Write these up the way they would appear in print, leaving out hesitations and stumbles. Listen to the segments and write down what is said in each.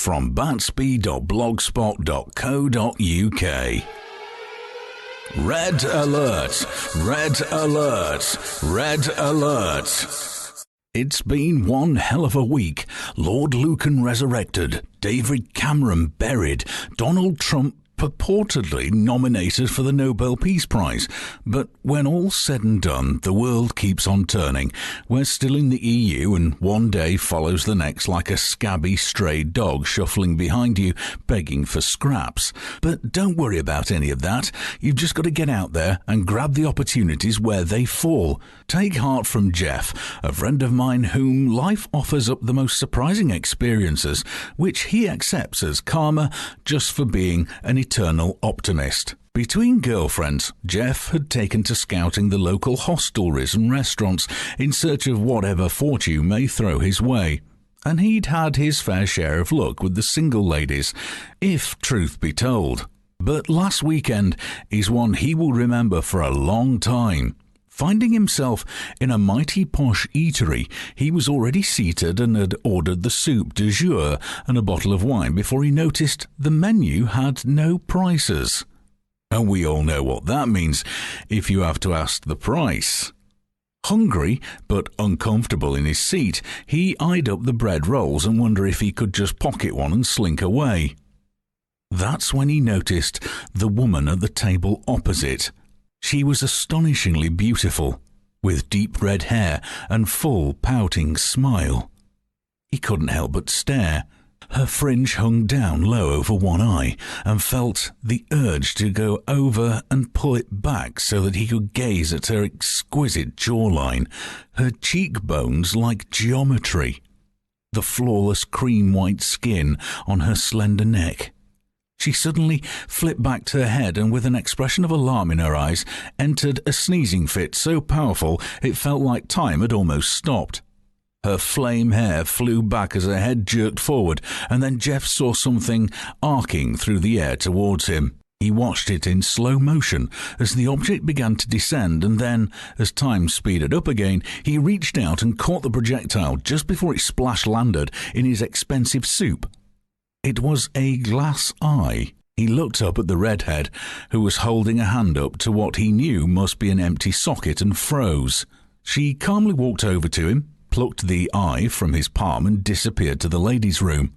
from Batsby.blogspot.co.uk. Red alert! Red alert! Red alert! It's been one hell of a week. Lord Lucan resurrected, David Cameron buried, Donald Trump purportedly nominated for the Nobel Peace Prize. But when all's said and done, the world keeps on turning. We're still in the EU, and one day follows the next like a scabby stray dog shuffling behind you, begging for scraps. But don't worry about any of that. You've just got to get out there and grab the opportunities where they fall. Take heart from Jeff, a friend of mine whom life offers up the most surprising experiences, which he accepts as karma just for being an eternal optimist. Between girlfriends, Jeff had taken to scouting the local hostelries and restaurants in search of whatever fortune may throw his way. And he'd had his fair share of luck with the single ladies, if truth be told. But last weekend is one he will remember for a long time. Finding himself in a mighty posh eatery, he was already seated and had ordered the soup du jour and a bottle of wine before he noticed the menu had no prices. And we all know what that means if you have to ask the price. Hungry, but uncomfortable in his seat, he eyed up the bread rolls and wondered if he could just pocket one and slink away. That's when he noticed the woman at the table opposite. She was astonishingly beautiful, with deep red hair and full pouting smile. He couldn't help but stare. Her fringe hung down low over one eye, and felt the urge to go over and pull it back so that he could gaze at her exquisite jawline, her cheekbones like geometry, the flawless cream-white skin on her slender neck. She suddenly flipped back her head and, with an expression of alarm in her eyes, entered a sneezing fit so powerful it felt like time had almost stopped. Her flame hair flew back as her head jerked forward, and then Jeff saw something arcing through the air towards him. He watched it in slow motion as the object began to descend, and then, as time speeded up again, he reached out and caught the projectile just before it splash landed in his expensive soup. It was a glass eye. He looked up at the redhead, who was holding a hand up to what he knew must be an empty socket, and froze. She calmly walked over to him, plucked the eye from his palm, and disappeared to the ladies' room.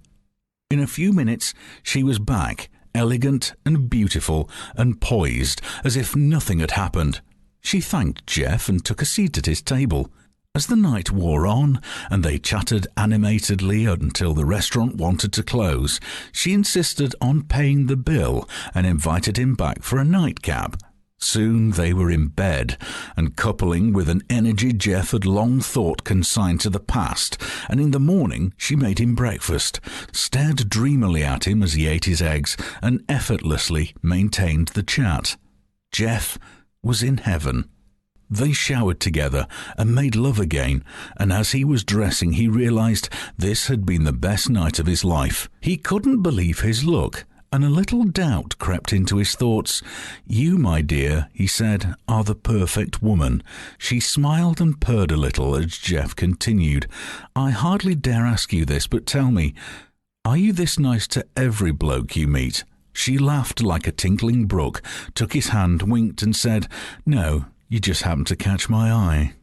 In a few minutes, she was back, elegant and beautiful and poised, as if nothing had happened. She thanked Jeff and took a seat at his table. As the night wore on, and they chatted animatedly until the restaurant wanted to close, she insisted on paying the bill and invited him back for a nightcap. Soon they were in bed, and coupling with an energy Jeff had long thought consigned to the past, and in the morning she made him breakfast, stared dreamily at him as he ate his eggs, and effortlessly maintained the chat. Jeff was in heaven. They showered together and made love again, and as he was dressing he realized this had been the best night of his life. He couldn't believe his luck, and a little doubt crept into his thoughts. "You, my dear," he said, "are the perfect woman." She smiled and purred a little as Jeff continued. "I hardly dare ask you this, but tell me, are you this nice to every bloke you meet?" She laughed like a tinkling brook, took his hand, winked and said, "No, you just happened to catch my eye."